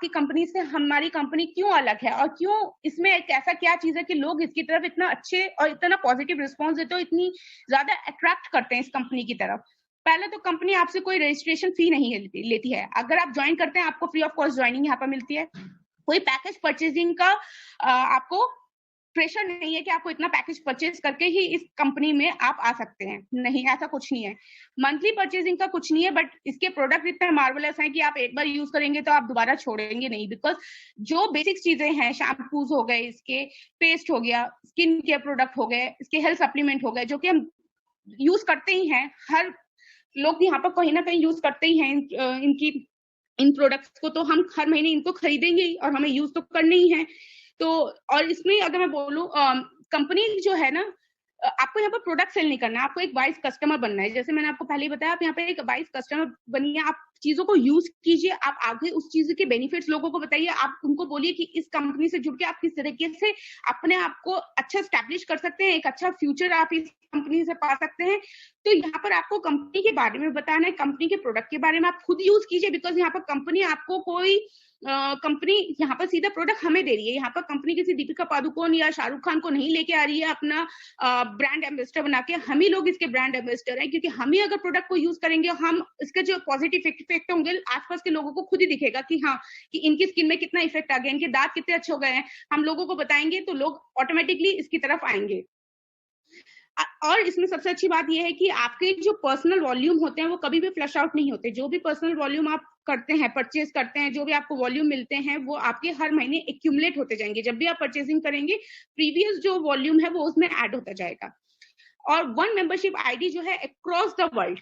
बाकी कंपनी से हमारी कंपनी क्यों अलग है और क्यों इसमें एक ऐसा क्या चीज है कि लोग इसकी तरफ इतना अच्छे और इतना पॉजिटिव रिस्पॉन्स देते हो, इतनी ज्यादा अट्रैक्ट करते हैं इस कंपनी की तरफ। पहले तो कंपनी आपसे कोई रजिस्ट्रेशन फी नहीं लेती है। अगर आप ज्वाइन करते हैं आपको फ्री ऑफ कॉस्ट ज्वाइनिंग यहाँ पर मिलती है। कोई पैकेज परचेजिंग का आपको प्रेशर नहीं है कि आपको इतना पैकेज परचेज करके ही इस कंपनी में आप आ सकते हैं, नहीं, ऐसा कुछ नहीं है। मंथली परचेजिंग का कुछ नहीं है, बट इसके प्रोडक्ट इतने मार्वलस हैं कि आप एक बार यूज करेंगे तो आप दोबारा छोड़ेंगे नहीं, बिकॉज जो बेसिक चीजें हैं, शैम्पूज हो गए, इसके पेस्ट हो गया, स्किन केयर प्रोडक्ट हो गए, इसके हेल्थ सप्लीमेंट हो गए, जो कि हम यूज करते ही हैं, हर लोग यहाँ पर कहीं ना कहीं यूज करते ही हैं इन प्रोडक्ट्स को, तो हम हर महीने इनको खरीदेंगे ही और हमें यूज तो करने ही है। तो और इसमें अगर मैं बोलूं, कंपनी जो है ना, आपको यहाँ पर प्रोडक्ट सेल नहीं करना है, आपको एक वाइस कस्टमर बनना है। जैसे मैंने आपको पहले ही बताया, आप यहाँ पे एक वाइस कस्टमर बनिए, आप चीजों को यूज कीजिए, आप आगे उस चीज के बेनिफिट्स लोगों को बताइए, आप उनको बोलिए कि इस कंपनी से जुड़ के आप किस तरीके से अपने आप को अच्छा स्टैब्लिश कर सकते हैं, एक अच्छा फ्यूचर आप इस कंपनी से पा सकते हैं। तो यहाँ पर आपको कंपनी के बारे में बताना है, कंपनी के प्रोडक्ट के बारे में आप खुद यूज कीजिए, बिकॉज यहाँ पर कंपनी आपको कोई कंपनी यहाँ पर सीधा प्रोडक्ट हमें दे रही है। यहाँ पर कंपनी किसी दीपिका पादुकोण या शाहरुख खान को नहीं लेके आ रही है अपना ब्रांड एम्बेसडर बना के, हम ही लोग इसके ब्रांड एम्बेसडर हैं, क्योंकि हम ही अगर प्रोडक्ट को यूज करेंगे, हम इसके जो पॉजिटिव इफेक्ट होंगे आसपास के लोगों को खुद ही दिखेगा कि हाँ, कि इनकी स्किन में कितना इफेक्ट आ गया, इनके दांत कितने अच्छे हो गए हैं, हम लोगों को बताएंगे तो लोग ऑटोमेटिकली इसकी तरफ आएंगे। और इसमें सबसे अच्छी बात यह है कि आपके जो पर्सनल वॉल्यूम होते हैं वो कभी भी फ्लश आउट नहीं होते। जो भी पर्सनल वॉल्यूम आप करते हैं, परचेज करते हैं, जो भी आपको वॉल्यूम मिलते हैं, वो आपके हर महीने एक्यूमुलेट होते जाएंगे। जब भी आप परचेजिंग करेंगे, प्रीवियस जो वॉल्यूम है वो उसमें ऐड होता जाएगा। और वन मेंबरशिप आईडी जो है अक्रॉस द वर्ल्ड,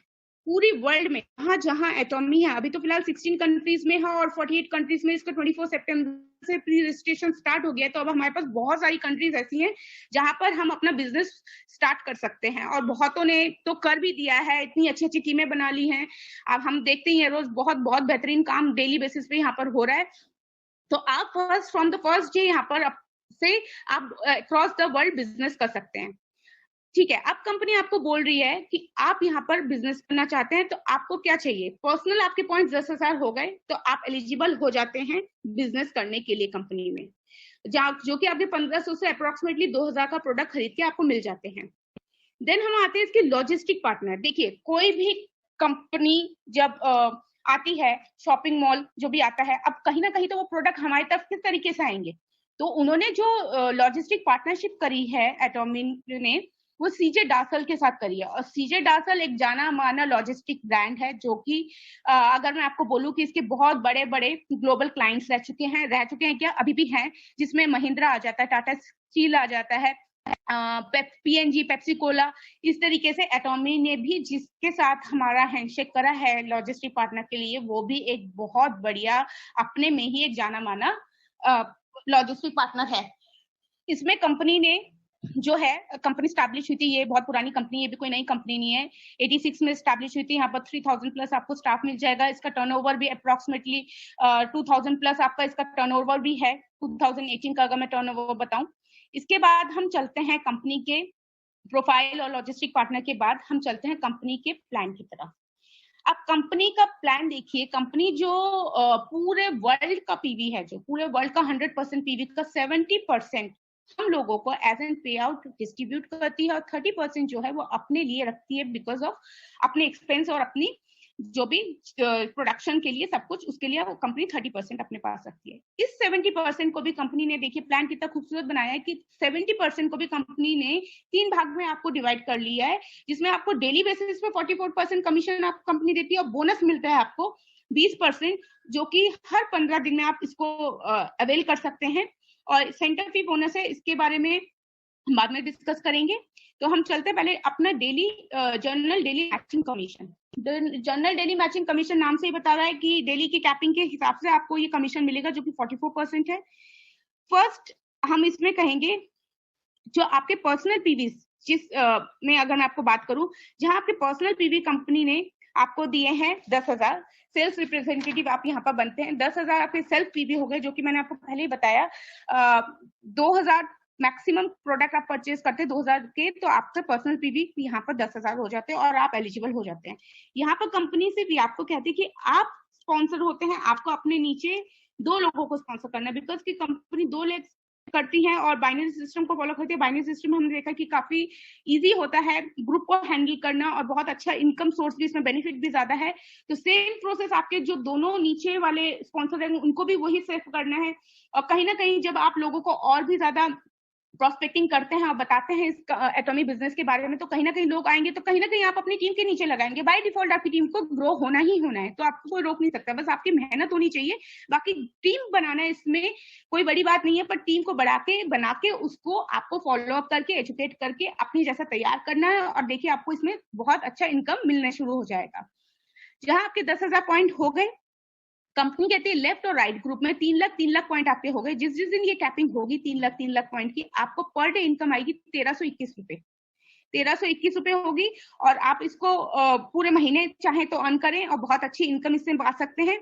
पूरी वर्ल्ड में जहां जहां एटॉमी है, अभी तो फिलहाल 16 कंट्रीज में है और 48 कंट्रीज में इसका 24 सितंबर से प्री रजिस्ट्रेशन स्टार्ट हो गया है। तो अब हमारे पास बहुत सारी कंट्रीज ऐसी हैं जहां पर हम अपना बिजनेस स्टार्ट कर सकते हैं, और बहुतों ने तो कर भी दिया है, इतनी अच्छी अच्छी टीमें बना ली हैं। अब हम देखते ही हैं रोज बहुत बहुत बेहतरीन काम डेली बेसिस पे यहाँ पर हो रहा है। तो आप first from the first day यहाँ पर से आप अक्रॉस द वर्ल्ड बिजनेस कर सकते हैं। ठीक है, अब कंपनी आपको बोल रही है कि आप यहाँ पर बिजनेस करना चाहते हैं, तो आपको क्या चाहिए? पर्सनल आपके पॉइंट 10,000 हो गए तो आप एलिजिबल हो जाते हैं बिजनेस करने के लिए कंपनी में, जो कि आपके 1500 से अप्रोक्सीमेटली 2,000 का प्रोडक्ट खरीद के आपको मिल जाते हैं। देन हम आते हैं इसके लॉजिस्टिक पार्टनर। देखिए, कोई भी कंपनी जब आती है, शॉपिंग मॉल जो भी आता है, अब कहीं ना कहीं तो वो प्रोडक्ट हमारी तरफ किस तरीके से आएंगे, तो उन्होंने जो लॉजिस्टिक पार्टनरशिप करी है एटॉमी ने, वो सीजे डासल के साथ करी है। और सीजे डासल एक जाना माना लॉजिस्टिक ब्रांड है, जो कि अगर मैं आपको बोलूं कि इसके बहुत बड़े बड़े ग्लोबल क्लाइंट्स रह चुके हैं क्या, अभी भी हैं, जिसमें महिंद्रा आ जाता है, टाटा स्टील आ जाता है, पीएनजी, पेप्सी कोला, इस तरीके से एटॉमी ने भी जिसके साथ हमारा हैंडशेक करा है लॉजिस्टिक पार्टनर के लिए, वो भी एक बहुत बढ़िया अपने में ही एक जाना माना लॉजिस्टिक पार्टनर है। इसमें कंपनी ने जो है, कंपनी स्टैब्लिश हुई थी, ये बहुत पुरानी कंपनी है, भी कोई नई कंपनी नहीं है, 86 में स्टैब्लिश हुई थी। यहाँ पर 3000 प्लस आपको स्टाफ मिल जाएगा। इसका टर्नओवर भी अप्रोक्सीमेटली 2000 प्लस आपका इसका टर्नओवर भी है, 2018 का अगर मैं टर्नओवर बताऊं। इसके बाद हम चलते हैं कंपनी के प्रोफाइल और लॉजिस्टिक पार्टनर के बाद हम चलते हैं कंपनी के प्लान की तरफ। अब कंपनी का प्लान देखिए, कंपनी जो पूरे वर्ल्ड का पीवी है, जो पूरे वर्ल्ड का 100% पीवी का 70% हम लोगों को एज एन पे आउट डिस्ट्रीब्यूट करती है, और 30% जो है वो अपने लिए रखती है, बिकॉज ऑफ अपने एक्सपेंस और अपनी जो भी प्रोडक्शन के लिए सब कुछ, उसके लिए वो कंपनी 30% अपने पास रखती है। इस 70% को भी कंपनी ने, देखिए प्लान कितना खूबसूरत बनाया है कि 70% को भी कंपनी ने 3 भाग में आपको डिवाइड कर लिया है, जिसमें आपको डेली बेसिस पे 44% कमीशन आपको कंपनी देती है, और बोनस मिलता है आपको 20%, जो कि हर 15 दिन में आप इसको अवेल कर सकते हैं। और सेंटर फी बोनस है, इसके बारे में बाद में डिस्कस करेंगे। तो हम चलते पहले अपना daily journal daily matching commission. Journal daily matching commission नाम से ही बता रहा है कि डेली की कैपिंग के हिसाब से आपको ये कमीशन मिलेगा, जो कि 44% है। फर्स्ट हम इसमें कहेंगे जो आपके पर्सनल पीवी, जिस में अगर मैं आपको बात करूं, जहां आपके पर्सनल पीवी कंपनी ने आपको दिए हैं 10,000, सेल्स रिप्रेजेंटेटिव आप यहाँ पर बनते हैं। 10,000 आपके सेल्फ पीवी हो गए, जो कि मैंने आपको पहले ही बताया। 2,000 मैक्सिमम प्रोडक्ट आप परचेज करते हैं 2,000 के, तो आपका पर्सनल पीवी यहाँ पर 10,000 हो जाते हैं और आप एलिजिबल हो जाते हैं। यहाँ पर कंपनी से भी आपको कहती है कि आप स्पॉन्सर होते हैं, आपको अपने नीचे 2 लोगों को स्पॉन्सर करना है, बिकॉज की कंपनी 2 लाख करती है और बाइनरी सिस्टम को फॉलो करती है। बाइनरी सिस्टम हमने देखा कि काफी इजी होता है ग्रुप को हैंडल करना और बहुत अच्छा इनकम सोर्स भी, इसमें बेनिफिट भी ज्यादा है। तो सेम प्रोसेस आपके जो दोनों नीचे वाले स्पॉन्सर हैं उनको भी वही सिर्फ करना है। और कहीं ना कहीं जब आप लोगों को और भी ज्यादा प्रोस्पेक्टिंग करते हैं और बताते हैं इस एटॉमिक बिजनेस के बारे में, तो कहीं ना कहीं लोग आएंगे, तो कहीं ना कहीं आप अपनी टीम के नीचे लगाएंगे। बाय डिफॉल्ट आपकी टीम को ग्रो होना ही होना है, तो आपको कोई रोक नहीं सकता, बस आपकी मेहनत होनी चाहिए। बाकी टीम बनाना इसमें कोई बड़ी बात नहीं है, पर टीम को बना के उसको आपको फॉलो अप करके, एजुकेट करके अपनी जैसा तैयार करना है। और देखिए आपको इसमें बहुत अच्छा इनकम मिलना शुरू हो जाएगा। जहां आपके 10,000 पॉइंट हो गए, कंपनी कहती है लेफ्ट और राइट ग्रुप में 3 लाख पॉइंट आपके हो गए। जिस जिस दिन ये कैपिंग होगी 3 लाख पॉइंट की, आपको पर डे इनकम आएगी 1321 रुपए। 1321 रुपए होगी और आप इसको पूरे महीने चाहे तो अर्न करें और बहुत अच्छी इनकम इससे पा सकते हैं।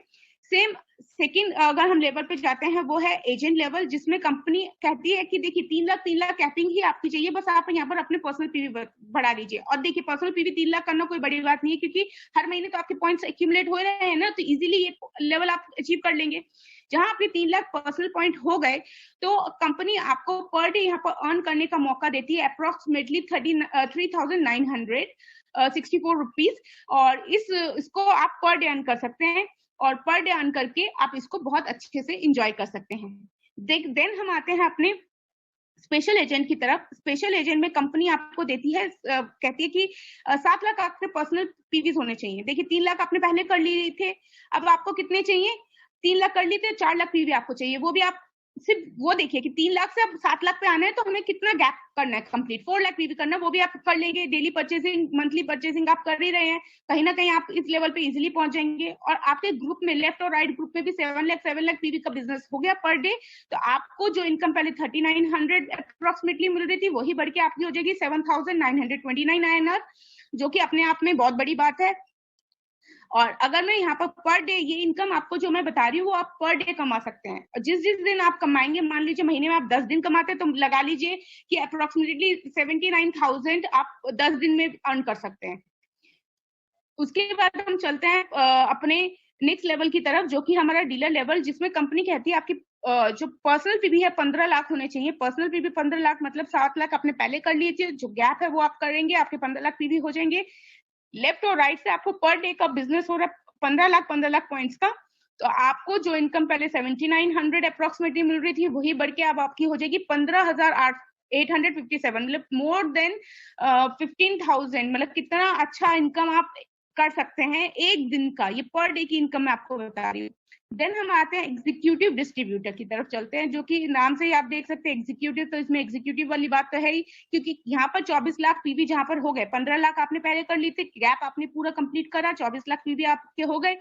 सेम सेकंड अगर हम लेवल पे जाते हैं वो है एजेंट लेवल, जिसमें कंपनी कहती है कि देखिए 3 लाख कैपिंग ही आपकी चाहिए, बस आप यहाँ पर अपने पर्सनल पीवी बढ़ा लीजिए। और देखिए पर्सनल पीवी 3 लाख करना कोई बड़ी बात नहीं है, क्योंकि हर महीने तो आपके पॉइंट्स एक्यूमुलेट हो रहे हैं ना, तो इजीली ये लेवल आप अचीव कर लेंगे। जहां आपके 3 लाख पर्सनल पॉइंट हो गए तो कंपनी आपको पर डे यहाँ पर अर्न करने का मौका देती है अप्रोक्सीमेटली 3,964 रुपीज। और इसको आप पर डे अर्न कर सकते हैं और पर डे अर्न करके आप इसको बहुत अच्छे से इंजॉय कर सकते हैं। देन हम आते हैं अपने स्पेशल एजेंट की तरफ। स्पेशल एजेंट में कंपनी आपको देती है, कहती है कि 7 लाख आपके पर्सनल पीवीज होने चाहिए। देखिए 3 लाख आपने पहले कर लिए थे, अब आपको कितने चाहिए? 3 लाख कर लिए थे, 4 लाख पीवी आपको चाहिए। वो भी आप सिर्फ वो देखिए कि 3 लाख से अब 7 लाख पे आना है तो हमें कितना गैप करना है कंप्लीट। 4 लाख पीवी करना है, वो भी आप कर लेंगे। डेली परचेसिंग, मंथली परचेसिंग आप कर ही रहे हैं, कहीं ना कहीं आप इस लेवल पे इजीली पहुंच जाएंगे। और आपके ग्रुप में लेफ्ट और राइट ग्रुप में भी 7 लाख पीवी का बिजनेस हो गया पर डे। तो आपको जो इनकम पहले 3900 अप्रोक्सीमेटली मिल रही थी, वही बढ़ के आपकी हो जाएगी 7,929 INR, जो कि अपने आप में बहुत बड़ी बात है। और अगर मैं यहाँ पर डे ये इनकम आपको जो मैं बता रही हूँ वो आप पर डे कमा सकते हैं। और जिस जिस दिन आप कमाएंगे, मान लीजिए महीने में आप 10 दिन कमाते हैं तो लगा लीजिए कि अप्रोक्सीमेटली 79,000 आप 10 दिन में अर्न कर सकते हैं। उसके बाद हम चलते हैं अपने नेक्स्ट लेवल की तरफ, जो कि हमारा डीलर लेवल, जिसमें कंपनी कहती है आपकी जो पर्सनल पीवी है 15 लाख होने चाहिए। पर्सनल पीवी 15 लाख मतलब 7 लाख आपने पहले कर लिए थे, जो गैप है वो आप करेंगे, आपके 15 लाख पीवी हो जाएंगे। लेफ्ट और राइट से आपको पर डे का बिजनेस हो रहा है 15 लाख पॉइंट्स का। तो आपको जो इनकम पहले 7900 अप्रोक्सीमेटली मिल रही थी, वही बढ़ के अब आपकी हो जाएगी 15,857, मतलब मोर देन 15,000। मतलब कितना अच्छा इनकम आप कर सकते हैं एक दिन का। ये पर डे की इनकम मैं आपको बता रही हूँ। देन हम आते हैं एग्जीक्यूटिव डिस्ट्रीब्यूटर की तरफ चलते हैं, जो कि नाम से ही आप देख सकते हैं एग्जीक्यूटिव। तो इसमें एग्जीक्यूटिव वाली बात तो है ही, क्योंकि यहाँ पर 24 लाख पीवी जहां पर हो गए, 15 लाख आपने पहले कर ली थी, गैप आपने पूरा कंप्लीट करा, 24 लाख पीवी आपके हो गए।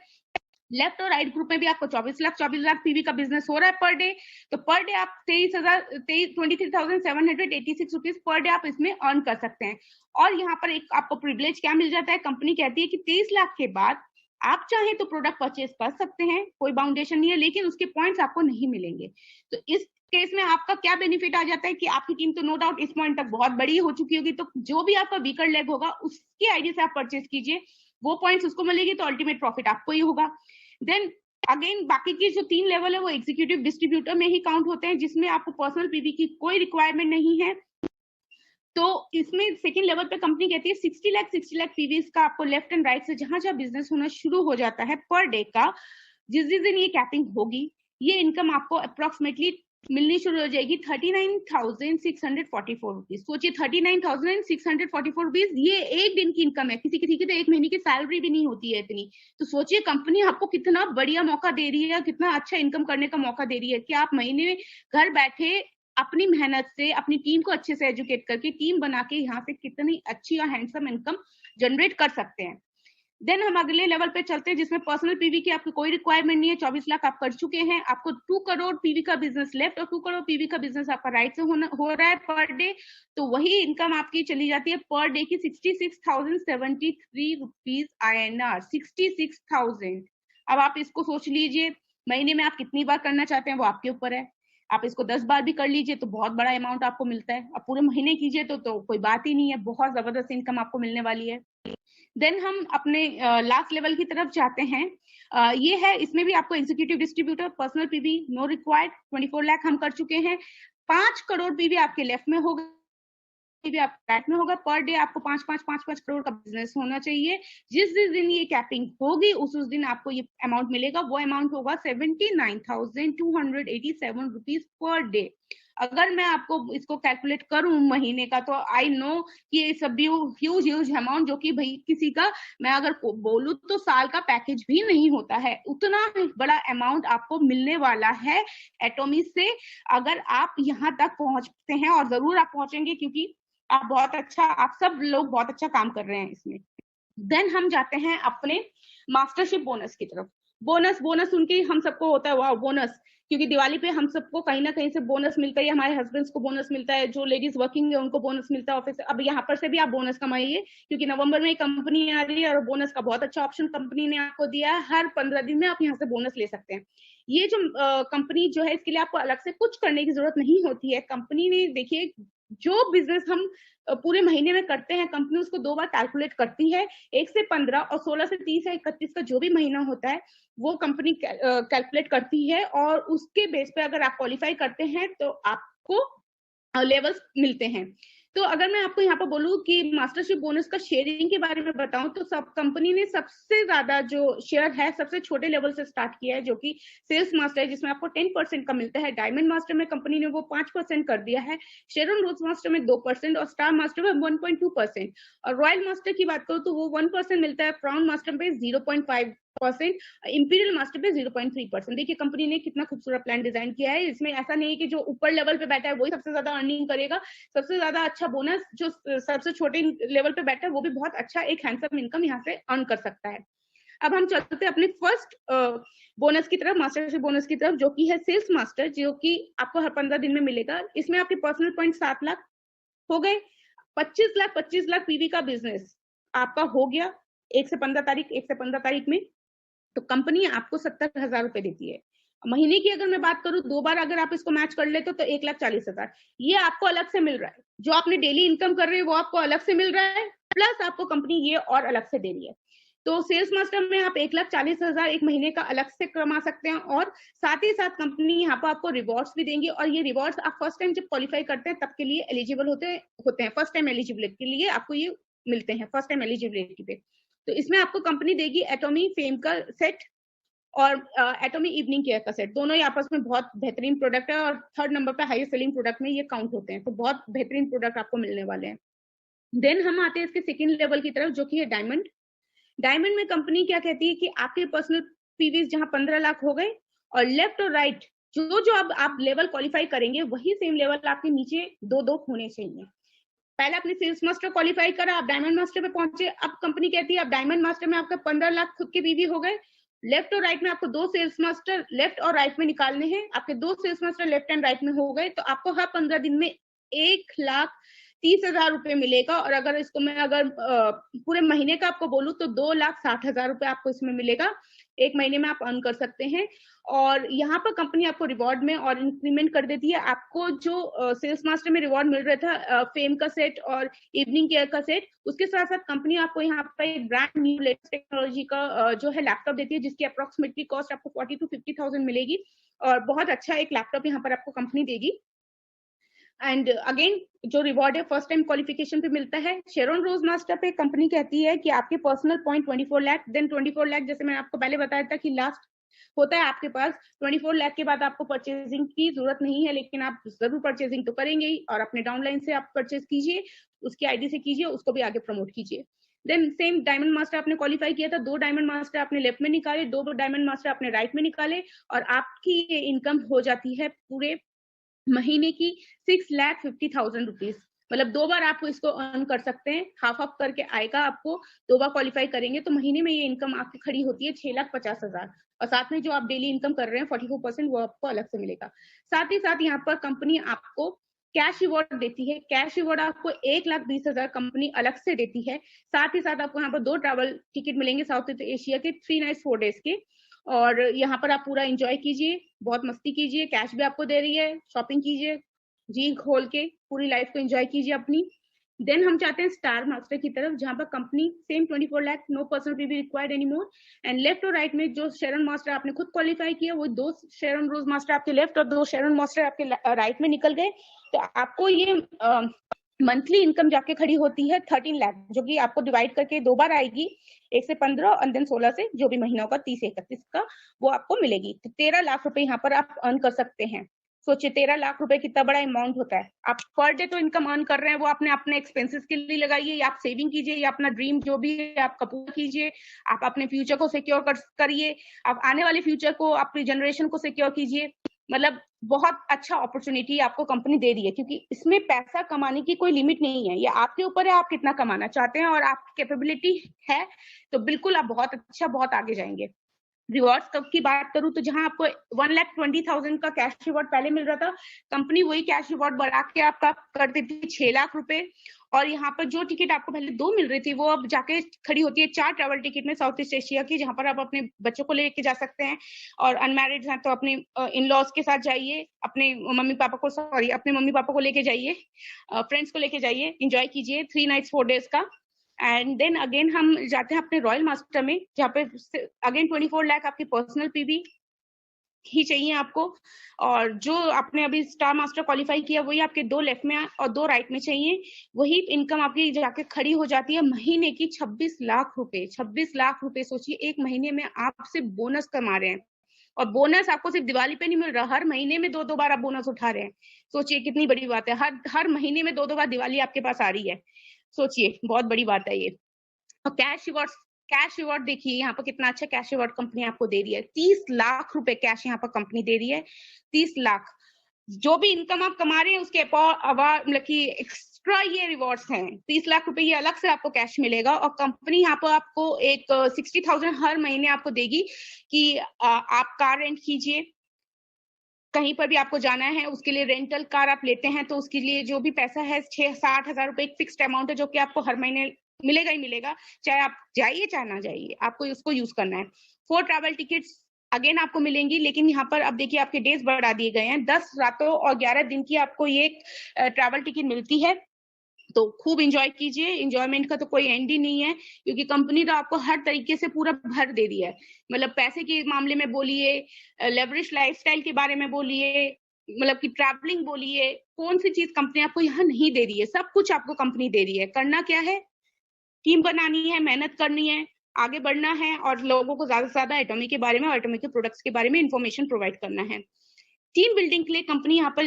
लेफ्ट और राइट ग्रुप में भी आपको 24 लाख पीवी का बिजनेस हो रहा है पर डे। तो पर डे आप 23,786 रुपीज पर डे आप इसमें अर्न कर सकते हैं। और यहाँ पर एक आपको प्रिविलेज क्या मिल जाता है, कंपनी कहती है कि 23 लाख के बाद आप चाहे तो प्रोडक्ट परचेज कर सकते हैं, कोई बाउंडेशन नहीं है, लेकिन उसके पॉइंट्स आपको नहीं मिलेंगे। तो इस केस में आपका क्या बेनिफिट आ जाता है कि आपकी टीम तो नो डाउट इस पॉइंट तक बहुत बड़ी हो चुकी होगी, तो जो भी आपका वीकर लेग होगा उसकी आईडी से आप परचेज कीजिए, वो पॉइंट्स उसको मिलेगी, तो अल्टीमेट प्रॉफिट आपको ही होगा। देन अगेन बाकी की जो 3 लेवल है वो एग्जीक्यूटिव डिस्ट्रीब्यूटर में ही काउंट होते हैं, जिसमें आपको पर्सनल पीवी की कोई रिक्वायरमेंट नहीं है। तो इसमें सेकंड लेवल पे कंपनी कहती है 60 लाख पीवीज का आपको लेफ्ट एंड राइट से जहां जहां बिजनेस होना शुरू हो जाता है पर डे का, जिस जिस दिन ये कैपिंग होगी, ये इनकम आपको अप्रोक्सीमेटली मिलनी शुरू हो जाएगी 39,644 रुपीज। सोचिए 39,644 रुपीज ये एक दिन की इनकम है, किसी किसी की तो एक महीने की सैलरी भी नहीं होती है इतनी। तो सोचिए कंपनी आपको कितना बढ़िया मौका दे रही है, कितना अच्छा इनकम करने का मौका दे रही है कि आप महीने में घर बैठे अपनी मेहनत से अपनी टीम को अच्छे से एजुकेट करके टीम बना के यहाँ से कितनी अच्छी और हैंडसम इनकम जनरेट कर सकते हैं। देन हम अगले लेवल पे चलते हैं, जिसमें पर्सनल पीवी की आपकी कोई रिक्वायरमेंट नहीं है। 24 लाख आप कर चुके हैं, आपको 2 करोड़ पीवी का बिजनेस लेफ्ट और 2 करोड़ पीवी का बिजनेस आपका राइट से हो रहा है पर डे। तो वही इनकम आपकी चली जाती है पर डे की 66,073 रुपीज INR। 66,000। अब आप इसको सोच लीजिए महीने में आप कितनी बार करना चाहते हैं, वो आपके ऊपर है। आप इसको 10 बार भी कर लीजिए तो बहुत बड़ा अमाउंट आपको मिलता है। अब पूरे महीने कीजिए तो कोई बात ही नहीं है, बहुत जबरदस्त इनकम आपको मिलने वाली है। देन हम अपने लास्ट लेवल की तरफ जाते हैं, ये है, इसमें भी आपको executive distributor personal PV no required 24 lakh हम कर चुके हैं। 5 करोड़ पीवी आपके लेफ्ट में होगा, भी आप राइट में होगा। पर डे आपको 5 करोड़ का बिजनेस होना चाहिए। जिस दिन ये कैपिंग होगी उस दिन आपको ये अमाउंट मिलेगा। वो अमाउंट होगा 79,287 रुपीज पर डे। अगर मैं आपको इसको कैलकुलेट करूं महीने का, तो आई नो कि ये सब भी ह्यूज अमाउंट, जो कि भाई किसी का, मैं अगर बोलूं तो साल का पैकेज भी नहीं होता है। उतना बड़ा अमाउंट आपको मिलने वाला है एटॉमी से, अगर आप यहाँ तक पहुंचते हैं, और जरूर आप पहुंचेंगे क्योंकि आप सब लोग बहुत अच्छा काम कर रहे हैं इसमें। देन हम जाते हैं अपने मास्टरशिप बोनस की तरफ। बोनस उनकी हम सबको होता है, वाह बोनस, क्योंकि दिवाली पे हम सबको कहीं ना कहीं से बोनस मिलता है। हमारे हस्बैंड्स को बोनस मिलता है, जो लेडीज वर्किंग है उनको बोनस मिलता है ऑफिस से। अब यहाँ पर से भी आप बोनस कमाइए, क्योंकि नवंबर में कंपनी आ रही है और बोनस का बहुत अच्छा ऑप्शन कंपनी ने आपको दिया है। हर 15 दिन में आप यहाँ से बोनस ले सकते हैं। ये जो कंपनी जो है, इसके लिए आपको अलग से कुछ करने की जरूरत नहीं होती है। कंपनी ने, देखिए, जो बिजनेस हम पूरे महीने में करते हैं, कंपनी उसको 2 बार कैलकुलेट करती है। 1 से 15 और 16 से 30 या 31 का जो भी महीना होता है वो कंपनी कैलकुलेट करती है, और उसके बेस पे अगर आप क्वालिफाई करते हैं तो आपको लेवल्स मिलते हैं। तो अगर मैं आपको यहाँ पर बोलूँ कि मास्टरशिप बोनस का शेयरिंग के बारे में बताऊं, तो सब कंपनी ने सबसे ज्यादा जो शेयर है सबसे छोटे लेवल से स्टार्ट किया है, जो कि सेल्स मास्टर है, जिसमें आपको 10% का मिलता है। डायमंड मास्टर में कंपनी ने वो 5% कर दिया है। शेरन रोज मास्टर में 2% और स्टार मास्टर में 1.2%। और रॉयल मास्टर की बात करूँ तो वो 1% मिलता है। क्राउन मास्टर में 0.5%, इंपीरियल मास्टर पे 0.3%। देखिए कंपनी ने कितना खूबसूरत प्लान डिजाइन किया है। इसमें ऐसा नहीं है कि जो ऊपर लेवल पे बैठा है वही सबसे ज्यादा अर्निंग करेगा। सबसे ज्यादा अच्छा बोनस जो सबसे छोटे लेवल पे बैठा है वो भी बहुत अच्छा एक हैंडसम इनकम यहाँ से अर्न कर सकता है। अब हम चलते हैं अपने फर्स्ट बोनस की तरफ, मास्टरशिप बोनस की तरफ, जो कि है सेल्स मास्टर, जो कि आपको हर 15 दिन में मिलेगा। इसमें आपके पर्सनल पॉइंट 7 लाख हो गए। 25 लाख पीवी का बिजनेस आपका हो गया 1 से 15 तारीख में। तो कंपनी आपको 70,000 रुपए देती है महीने की। अगर मैं बात करूं 2 बार अगर आप इसको मैच कर लेते तो 1,40,000 ये आपको अलग से मिल रहा है। जो आपने डेली इनकम कर रहे हैं वो आपको अलग से मिल रहा है, प्लस आपको कंपनी ये और अलग से दे रही है। तो सेल्स मास्टर में आप 1,40,000 एक महीने का अलग से कमा सकते हैं, और साथ ही साथ कंपनी यहाँ पर आपको रिवॉर्ड्स भी देंगे। और ये रिवॉर्ड्स आप फर्स्ट टाइम जब क्वालिफाई करते हैं तब के लिए एलिजिबल होते हैं। फर्स्ट टाइम एलिजिबिलिटी के लिए आपको ये मिलते हैं, फर्स्ट टाइम एलिजिबिलिटी पे। तो इसमें आपको कंपनी देगी एटॉमी फेम का सेट और एटॉमी इवनिंग केयर का सेट। दोनों ही आपस में बहुत बेहतरीन प्रोडक्ट है, और 3rd नंबर पे हाईएस्ट सेलिंग प्रोडक्ट में ये काउंट होते हैं। तो बहुत बेहतरीन प्रोडक्ट आपको मिलने वाले हैं। देन हम आते हैं इसके सेकंड लेवल की तरफ, जो कि है डायमंड। डायमंड में कंपनी क्या कहती है कि आपके पर्सनल पीवीज जहां 15 लाख हो गए, और लेफ्ट और राइट जो अब आप लेवल क्वालिफाई करेंगे वही सेम लेवल आपके नीचे 2 होने चाहिए। पहले आपने सेल्स मास्टर क्वालिफाई करा, आप डायमंड मास्टर पे पहुंचे। अब कंपनी कहती है आप डायमंड मास्टर में आपका 15 लाख खुद के पीवी हो गए। लेफ्ट और राइट में आपको 2 सेल्स मास्टर लेफ्ट और राइट में निकालने हैं। आपके 2 sales master left and right में हो गए, तो आपको हर 15 दिन में 1,30,000 रुपए मिलेगा। और अगर इसको मैं पूरे महीने का आपको बोलूं तो 2,60,000 रुपए आपको इसमें मिलेगा। एक महीने में आप अर्न कर सकते हैं। और यहाँ पर कंपनी आपको रिवॉर्ड में और इंक्रीमेंट कर देती है। आपको जो सेल्स मास्टर में रिवॉर्ड मिल रहा था फेम का सेट और इवनिंग केयर का सेट, उसके साथ साथ कंपनी आपको यहाँ पर एक ब्रांड न्यू लेटेस्ट टेक्नोलॉजी का जो है लैपटॉप देती है, जिसकी अप्रोक्सीमेटली कॉस्ट आपको 40,000 to 50,000 मिलेगी। और बहुत अच्छा एक लैपटॉप यहाँ पर आपको कंपनी देगी। एंड अगेन जो रिवॉर्ड है फर्स्ट टाइम क्वालिफिकेशन पे मिलता है। शेरन रोज मास्टर पे कंपनी कहती है कि आपके personal point 24 lakh, then 24 lakh जैसे मैंने आपको पहले बताया था कि लास्ट होता है आपके पास 24 लाख के बाद आपको परचेजिंग की जरूरत नहीं है, लेकिन आप जरूर परचेजिंग तो करेंगे ही। और अपने डाउनलाइन से आप परचेज कीजिए, उसकी आईडी से कीजिए, उसको भी आगे प्रमोट कीजिए। देन सेम डायमंड मास्टर आपने क्वालिफाई किया था, 2 डायमंड मास्टर आपने लेफ्ट में निकाले, 2 डायमंड मास्टर आपने राइट में निकाले, और आपकी ये इनकम हो जाती है पूरे महीने की 6,50,000 रुपीज। मतलब 2 बार आप इसको अर्न कर सकते हैं, हाफ हाफ करके आएगा आपको। 2 बार क्वालिफाई करेंगे तो महीने में ये इनकम आपकी खड़ी होती है 6,50,000। और साथ में जो आप डेली इनकम कर रहे हैं 44% वो आपको अलग से मिलेगा। साथ ही साथ यहाँ पर कंपनी आपको कैश रिवॉर्ड देती है। कैश रिवॉर्ड आपको 1,20,000 कंपनी अलग से देती है। साथ ही साथ आपको यहाँ पर 2 ट्रैवल टिकट मिलेंगे साउथ ईस्ट एशिया के 3 नाइट्स 4 डेज के। और यहाँ पर आप पूरा एंजॉय कीजिए, बहुत मस्ती कीजिए। कैश भी आपको दे रही है, शॉपिंग कीजिए जी खोल के, पूरी लाइफ को एंजॉय कीजिए अपनी। देन हम चाहते हैं स्टार मास्टर की तरफ, जहां पर company same 24 lakh, no personal PV required anymore. And left और राइट में जो शेरन मास्टर आपने खुद क्वालिफाई किया, वो 2 शेरन रोज मास्टर आपके लेफ्ट और 2 शेरन मास्टर आपके राइट में निकल गए। तो आपको ये मंथली इनकम जाके खड़ी होती है 13 लाख, जो कि आपको डिवाइड करके 2 बार आएगी, 1 से 15 और देन 16 से, जो भी महीनों का 30 31 का वो आपको मिलेगी। तो 13 लाख रुपए यहाँ पर आप अर्न कर सकते हैं। सोचिए 13 लाख रुपए कितना बड़ा अमाउंट होता है। आप पर डे तो इनकम अर्न कर रहे हैं, वो आपने अपने एक्सपेंसेस के लिए लगाइए, या आप सेविंग कीजिए, या अपना ड्रीम जो भी है आप पूरा कीजिए, आप अपने फ्यूचर को सिक्योर करिए, आप आने वाले फ्यूचर को, अपनी जनरेशन को सिक्योर कीजिए। मतलब बहुत अच्छा अपॉर्चुनिटी आपको कंपनी दे रही है, क्योंकि इसमें पैसा कमाने की कोई लिमिट नहीं है, ये आपके ऊपर है आप कितना कमाना चाहते हैं, और आपकी कैपेबिलिटी है तो बिल्कुल आप बहुत अच्छा, बहुत आगे जाएंगे। रिवॉर्ड्स कब की बात करूं तो जहां आपको 1,20,000 का कैश रिवॉर्ड पहले मिल रहा था, कंपनी वही कैश रिवॉर्ड बढ़ा के आपका कर देती थी 6 लाख रुपए। और यहाँ पर जो टिकट आपको पहले 2 मिल रही थी, वो अब जाके खड़ी होती है 4 ट्रैवल टिकट में साउथ ईस्ट एशिया की, जहां पर आप अपने बच्चों को लेके जा सकते हैं, और अनमैरिड हैं तो अपने इन लॉज के साथ जाइए, अपने मम्मी पापा को लेके जाइए, फ्रेंड्स को लेके जाइए, एंजॉय कीजिए 3 नाइट्स 4 डेज का। एंड देन अगेन हम जाते हैं अपने रॉयल मास्टर में, जहाँ पे अगेन 24 लाख आपकी पर्सनल पीवी ही चाहिए आपको, और जो आपने अभी स्टार मास्टर क्वालिफाई किया वही आपके 2 लेफ्ट में और 2 राइट में चाहिए। वही इनकम आपकी जाके खड़ी हो जाती है महीने की 26 लाख रुपए। 26 लाख रुपए सोचिए, एक महीने में आप सिर्फ बोनस कमा रहे हैं, और बोनस आपको सिर्फ दिवाली पे नहीं मिल रहा, हर महीने में 2-2 बार आप बोनस उठा रहे हैं। सोचिए कितनी बड़ी बात है, हर महीने में 2-2 बार दिवाली आपके पास आ रही है। सोचिए बहुत बड़ी बात है ये। और कैश रिवॉर्ड देखिए यहाँ पर कितना अच्छा कैश रिवॉर्ड कंपनी आपको दे रही है। 30 लाख रुपए कैश यहाँ पर कंपनी दे रही है। 30 लाख, जो भी इनकम आप कमा रहे हैं उसके मतलब कि एक्स्ट्रा ये रिवॉर्ड्स हैं। 30 लाख रुपए ये अलग से आपको कैश मिलेगा, और कंपनी यहाँ पर आपको एक 60,000 हर महीने आपको देगी कि आप कार रेंट कीजिए, कहीं पर भी आपको जाना है उसके लिए रेंटल कार आप लेते हैं तो उसके लिए जो भी पैसा है 6-60 हजार रुपए एक फिक्स्ड अमाउंट है, जो कि आपको हर महीने मिलेगा ही मिलेगा, चाहे आप जाइए चाहे ना जाइए, आपको उसको यूज करना है। 4 ट्रैवल टिकट्स अगेन आपको मिलेंगी, लेकिन यहाँ पर अब देखिए आपके डेज बढ़ा दिए गए हैं, 10 रातों और 11 दिन की आपको ये ट्रैवल टिकट मिलती है। तो खूब एंजॉय कीजिए, एंजॉयमेंट का तो कोई एंड ही नहीं है, क्योंकि कंपनी तो आपको हर तरीके से पूरा भर दे रही है। मतलब पैसे के मामले में बोलिए, लेवरेज लाइफस्टाइल के बारे में बोलिए, मतलब कि ट्रैवलिंग बोलिए, कौन सी चीज कंपनी आपको यहाँ नहीं दे रही है, सब कुछ आपको कंपनी दे रही है। करना क्या है, टीम बनानी है, मेहनत करनी है, आगे बढ़ना है, और लोगों को ज्यादा से ज्यादा एटॉमिक के बारे में और एटॉमिक के प्रोडक्ट्स के बारे में इन्फॉर्मेशन प्रोवाइड करना है। टीम बिल्डिंग के लिए कंपनी यहाँ पर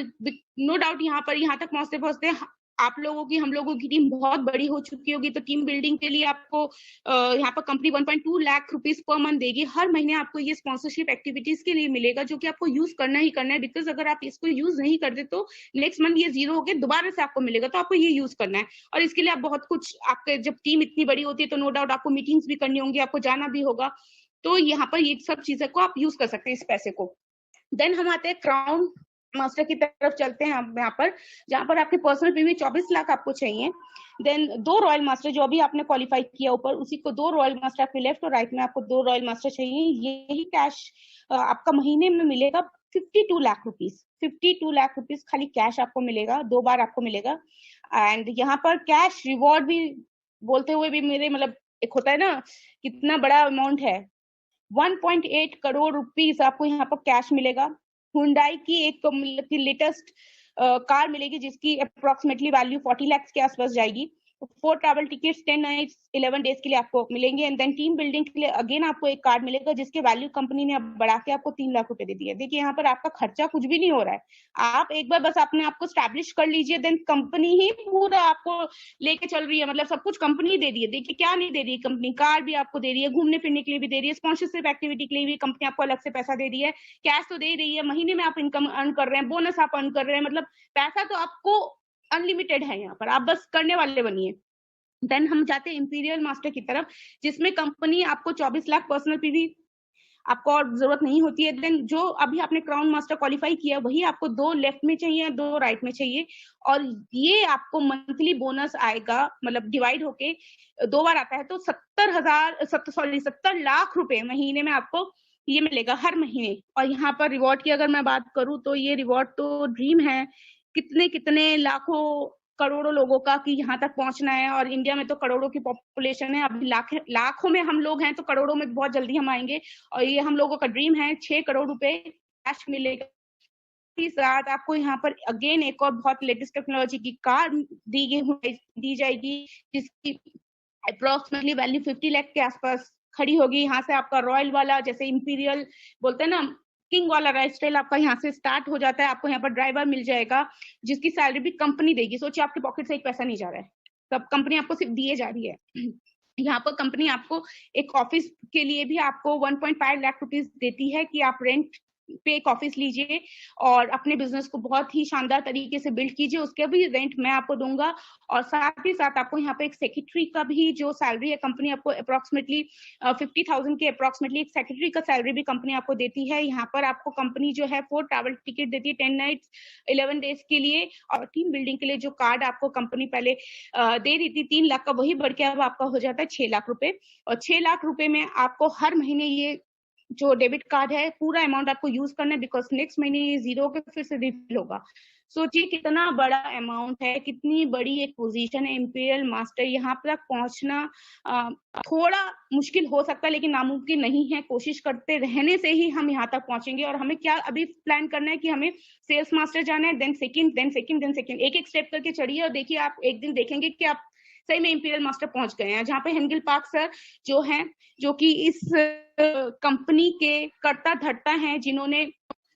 नो डाउट यहाँ तक पहुंचते पहुंचते आप लोगों की, हम लोगों की टीम बहुत बड़ी हो चुकी होगी, तो टीम बिल्डिंग के लिए आपको यहाँ पर company 1.2 lakh rupees per month देगी। हर महीने आपको ये स्पॉन्सरशिप एक्टिविटीज के लिए मिलेगा, जो कि आपको यूज करना ही करना है, बिकॉज अगर आप इसको यूज नहीं करते तो नेक्स्ट मंथ ये जीरो होकर दोबारा से आपको मिलेगा, तो आपको ये यूज करना है। और इसके लिए आप बहुत कुछ, आपके जब टीम इतनी बड़ी होती है तो नो डाउट आपको मीटिंग्स भी करनी होंगी, आपको जाना भी होगा, तो यहाँ पर ये सब चीजें को आप यूज कर सकते हैं इस पैसे को। देन हम आते हैं क्राउन मास्टर की तरफ चलते हैं हम यहाँ पर, जहाँ पर आपके पर्सनल पीवी 24 लाख आपको चाहिए। देन 2 रॉयल मास्टर जो अभी आपने क्वालिफाई किया ऊपर, उसी को 2 रॉयल मास्टर आपके लेफ्ट और राइट में आपको 2 रॉयल मास्टर चाहिए। यही कैश आपका महीने में मिलेगा 52 लाख रुपीस। 52 लाख रुपीस खाली कैश आपको मिलेगा, 2 बार आपको मिलेगा। एंड यहाँ पर कैश रिवॉर्ड भी बोलते हुए भी मेरे मतलब एक होता है ना कितना बड़ा अमाउंट है, 1.8 करोड़ रुपीस आपको यहाँ पर कैश मिलेगा। हुंडई की एक लेटेस्ट कार मिलेगी, जिसकी अप्रोक्सीमेटली वैल्यू 40 लाख के आसपास जाएगी। 4 ट्रैवल टिकट्स 10 नाइट्स 11 डेज के लिए आपको मिलेंगे। एंड देन टीम बिल्डिंग के लिए अगेन आपको एक कार्ड मिलेगा, जिसके वैल्यू कंपनी ने अब बढ़ा के आपको 3 लाख रुपए दे दिया है। देखिए यहाँ पर आपका खर्चा कुछ भी नहीं हो रहा है, आप एक बार बस अपने आपको स्टैब्लिश कर लीजिए, देन कंपनी ही पूरा आपको लेके चल रही है, मतलब सब कुछ कंपनी दे रही है। देखिए क्या नहीं दे रही है कंपनी, कार भी आपको दे रही है, घूमने फिरने के लिए भी दे रही है, स्पॉन्सरशिप एक्टिविटी के लिए भी कंपनी आपको अलग से पैसा दे रही है, कैश तो दे रही है, महीने में आप इनकम अर्न कर रहे हैं, बोनस आप अर्न कर रहे हैं, मतलब पैसा तो आपको अनलिमिटेड है यहाँ पर, आप बस करने वाले बनिए। देन हम जाते हैं इंपीरियल मास्टर की तरफ, जिसमें कंपनी आपको 24 लाख पर्सनल पीवी आपको और जरूरत नहीं होती है। देन जो अभी आपने क्राउन मास्टर क्वालिफाई किया वही आपको 2 लेफ्ट में चाहिए, 2 राइट में चाहिए, और ये आपको मंथली बोनस आएगा, मतलब डिवाइड होके 2 बार आता है, तो 70 लाख रुपए महीने में आपको ये मिलेगा हर महीने। और यहाँ पर रिवॉर्ड की अगर मैं बात करूं तो ये रिवॉर्ड तो ड्रीम है, कितने कितने लाखों करोड़ों लोगों का कि यहाँ तक पहुंचना है, और इंडिया में तो करोड़ों की पॉपुलेशन है, अभी लाखों में हम लोग हैं, तो करोड़ों में बहुत जल्दी हम आएंगे। और ये हम लोगों का ड्रीम है, 6 करोड़ रुपए कैश मिलेगा। के साथ आपको यहाँ पर अगेन एक और बहुत लेटेस्ट टेक्नोलॉजी की कार दी जाएगी, जिसकी अप्रोक्सीमेटली वैल्यू 50 लाख के आसपास खड़ी होगी। यहाँ से आपका रॉयल वाला, जैसे इंपीरियल बोलते हैं ना, किंग वाला लाइफ स्टाइल आपका यहाँ से स्टार्ट हो जाता है। आपको यहाँ पर ड्राइवर मिल जाएगा, जिसकी सैलरी भी कंपनी देगी। सोचिए, आपके पॉकेट से एक पैसा नहीं जा रहा है, तब कंपनी आपको सिर्फ दिए जा रही है। यहाँ पर कंपनी आपको एक ऑफिस के लिए भी आपको 1.5 लाख रुपीज देती है कि आप रेंट पे एक ऑफिस लीजिए और अपने बिजनेस को बहुत ही शानदार तरीके से बिल्ड कीजिए, उसके भी रेंट मैं आपको दूंगा। और साथ ही साथ आपको यहाँ पे एक सेक्रेटरी का भी जो सैलरी है, कंपनी आपको अप्रोक्सीमेटली 50,000 के अप्रोक्सीमेटली एक सेक्रेटरी का सैलरी भी कंपनी आपको देती है। यहाँ पर आपको कंपनी जो है 4 ट्रैवल टिकट देती है 10 नाइट्स 11 डेज के लिए। और टीम बिल्डिंग के लिए जो कार्ड आपको कंपनी पहले दे रही थी 3 लाख का, वही बढ़ के अब आपका हो जाता है 6 लाख रुपए। और 6 लाख रुपए में आपको हर महीने ये जो डेबिट कार्ड है पूरा अमाउंट आपको यूज करना है, बिकॉज नेक्स्ट महीने ये जीरो के फिर से रिफिल होगा। सोचिए कितना बड़ा अमाउंट है, कितनी बड़ी एक पोजीशन है। इंपीरियल मास्टर यहाँ तक पहुंचना थोड़ा मुश्किल हो सकता है, लेकिन नामुमकिन नहीं है। कोशिश करते रहने से ही हम यहाँ तक पहुंचेंगे। और हमें क्या अभी प्लान करना है कि हमें सेल्स मास्टर जाना है, then second, then second, then second, एक एक स्टेप करके चढ़िए। और देखिए, आप एक दिन देखेंगे कि आप सही में इंपीरियल मास्टर पहुंच गए हैं। जहाँ पे हेनगिल पार्क सर जो हैं, जो कि इस कंपनी के कर्ता धर्ता हैं,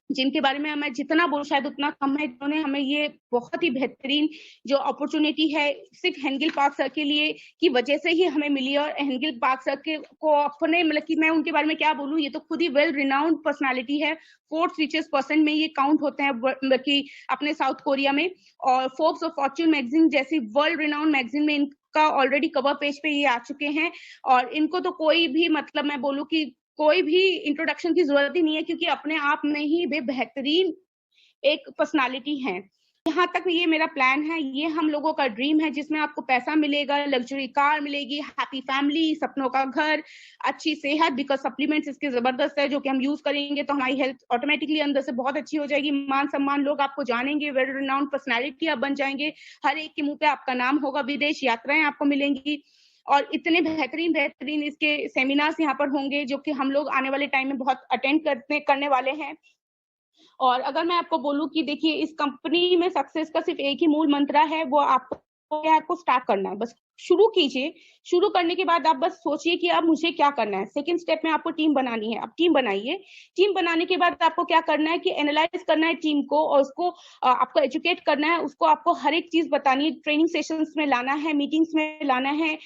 जिनके बारे में मैं जितना बोलूं शायद उतना कम है, जिन्होंने हमें ये बहुत ही बेहतरीन जो अपॉर्चुनिटी है सिर्फ हेनगिल पार्क सर के लिए की वजह से ही हमें मिली। और हेनगिल पार्क सर के को अपने मतलब कि मैं उनके बारे में क्या बोलूं, ये तो खुद ही वेल रिनाउंड पर्सनालिटी है। 4th रिचेस्ट पर्सन में ये काउंट होते हैं कि अपने साउथ कोरिया में। और फोर्ब्स और फॉर्च्यून मैगजीन जैसी वर्ल्ड रिनाउंड मैगजीन में इनका ऑलरेडी कवर पेज पे ये आ चुके हैं। और इनको तो कोई भी मतलब मैं बोलूं कि कोई भी इंट्रोडक्शन की जरूरत ही नहीं है, क्योंकि अपने आप में ही वे बेहतरीन एक पर्सनालिटी है। यहाँ तक ये मेरा प्लान है, ये हम लोगों का ड्रीम है, जिसमें आपको पैसा मिलेगा, लग्जरी कार मिलेगी, हैप्पी फैमिली, सपनों का घर, अच्छी सेहत, बिकॉज सप्लीमेंट्स इसके जबरदस्त है जो कि हम यूज करेंगे तो हमारी हेल्थ ऑटोमेटिकली अंदर से बहुत अच्छी हो जाएगी। मान सम्मान, लोग आपको जानेंगे, वेल रिनाउंड पर्सनैलिटी आप बन जाएंगे, हर एक के मुंह पे आपका नाम होगा, विदेश यात्राएं आपको मिलेंगी। और इतने बेहतरीन इसके सेमिनार्स यहाँ पर होंगे, जो कि हम लोग आने वाले टाइम में बहुत अटेंड करने वाले हैं। और अगर मैं आपको बोलूं कि देखिए, इस कंपनी में सक्सेस का सिर्फ एक ही मूल मंत्र है, वो आपको स्टार्ट करना है। बस शुरू कीजिए। शुरू करने के बाद आप बस सोचिए कि अब मुझे क्या करना है। सेकंड स्टेप में आपको टीम बनानी है। अब टीम बनाइए। टीम बनाने के बाद आपको क्या करना है कि एनालाइज करना है टीम को, और उसको आपको एजुकेट करना है, उसको आपको हर एक चीज बतानी है, ट्रेनिंग सेशंस में लाना है, मीटिंग्स में लाना है,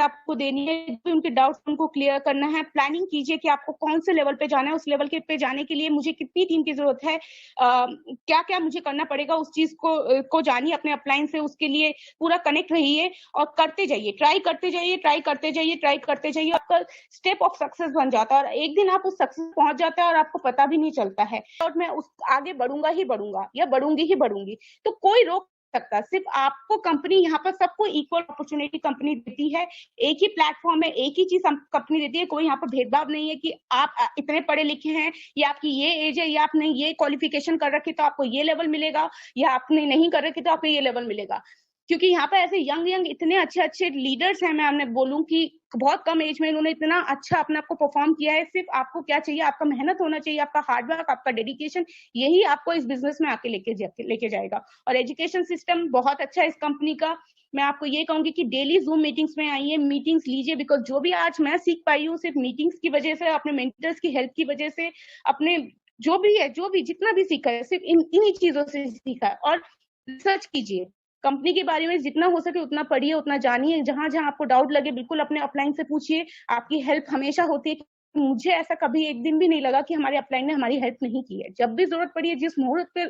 आपको देनी है, उनके डाउट्स उनको क्लियर करना है। प्लानिंग कीजिए कि आपको कौन से लेवल पे जाना है, उस लेवल के पे जाने के लिए मुझे कितनी टीम की जरूरत है, क्या क्या मुझे करना पड़ेगा, उस चीज को जानिए अपने अपलाइन से। उसके लिए पूरा कनेक्ट रहिए और करते जाइए, ट्राई करते जाइए, ट्राई करते जाइए, ट्राई करते जाइए। आपका स्टेप ऑफ सक्सेस बन जाता है, और एक दिन आप उस सक्सेस पहुंच जाते हैं और आपको पता भी नहीं चलता है। और मैं उस आगे बढ़ूंगा ही बढ़ूंगा, या बढ़ूंगी ही बढ़ूंगी, तो कोई रोक सकता। सिर्फ आपको कंपनी यहाँ पर सबको इक्वल अपॉर्चुनिटी कंपनी देती है। एक ही प्लेटफॉर्म है, एक ही चीज कंपनी देती है। कोई यहाँ पर भेदभाव नहीं है कि आप इतने पढ़े लिखे हैं, या आपकी ये एज है, या आपने ये क्वालिफिकेशन कर रखी तो आपको ये लेवल मिलेगा, या आपने नहीं कर रखी तो आपको ये लेवल मिलेगा। क्योंकि यहाँ पर ऐसे यंग इतने अच्छे लीडर्स हैं, मैं आपने बोलूं कि बहुत कम एज में इन्होंने इतना अच्छा अपने आप को परफॉर्म किया है। सिर्फ आपको क्या चाहिए, आपका मेहनत होना चाहिए, आपका हार्डवर्क, आपका डेडिकेशन, यही आपको इस बिजनेस में आके लेके जाएगा। और एजुकेशन सिस्टम बहुत अच्छा है इस कंपनी का। मैं आपको ये कहूंगी कि डेली जूम मीटिंग्स में आइए, मीटिंग्स लीजिए, बिकॉज जो भी आज मैं सीख पाई हूँ सिर्फ मीटिंग्स की वजह से, अपने मेंटर्स की हेल्प की वजह से, अपने जो भी जितना भी सीखा है सिर्फ इन्हीं चीजों से सीखा है। और रिसर्च कीजिए, कंपनी के बारे में जितना हो सके उतना पढ़िए, उतना जानिए। जहां जहां आपको डाउट लगे बिल्कुल अपने अपलाइन से पूछिए, आपकी हेल्प हमेशा होती है। मुझे ऐसा कभी एक दिन भी नहीं लगा कि हमारे अपलाइन ने हमारी हेल्प नहीं की है। जब भी जरूरत पड़ी है, जिस मुहूर्त पे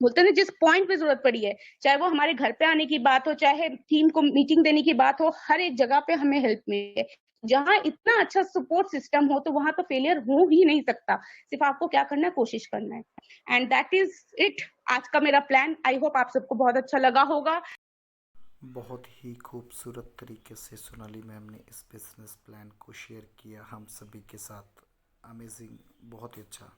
बोलते हैं जिस पॉइंट पे जरूरत पड़ी है, चाहे वो हमारे घर पे आने की बात हो, चाहे टीम को मीटिंग देने की बात हो, हर एक जगह पे हमें हेल्प मिली है। जहां इतना अच्छा सपोर्ट सिस्टम हो तो वहां तो फेलियर हो ही नहीं सकता। सिर्फ आपको क्या करना है, कोशिश करना है। एंड दैट इज इट, आज का मेरा प्लान। आई होप आप सबको बहुत अच्छा लगा होगा। बहुत ही खूबसूरत तरीके से सोनाली मैम ने इस बिजनेस प्लान को शेयर किया हम सभी के साथ। अमेजिंग, बहुत ही अच्छा।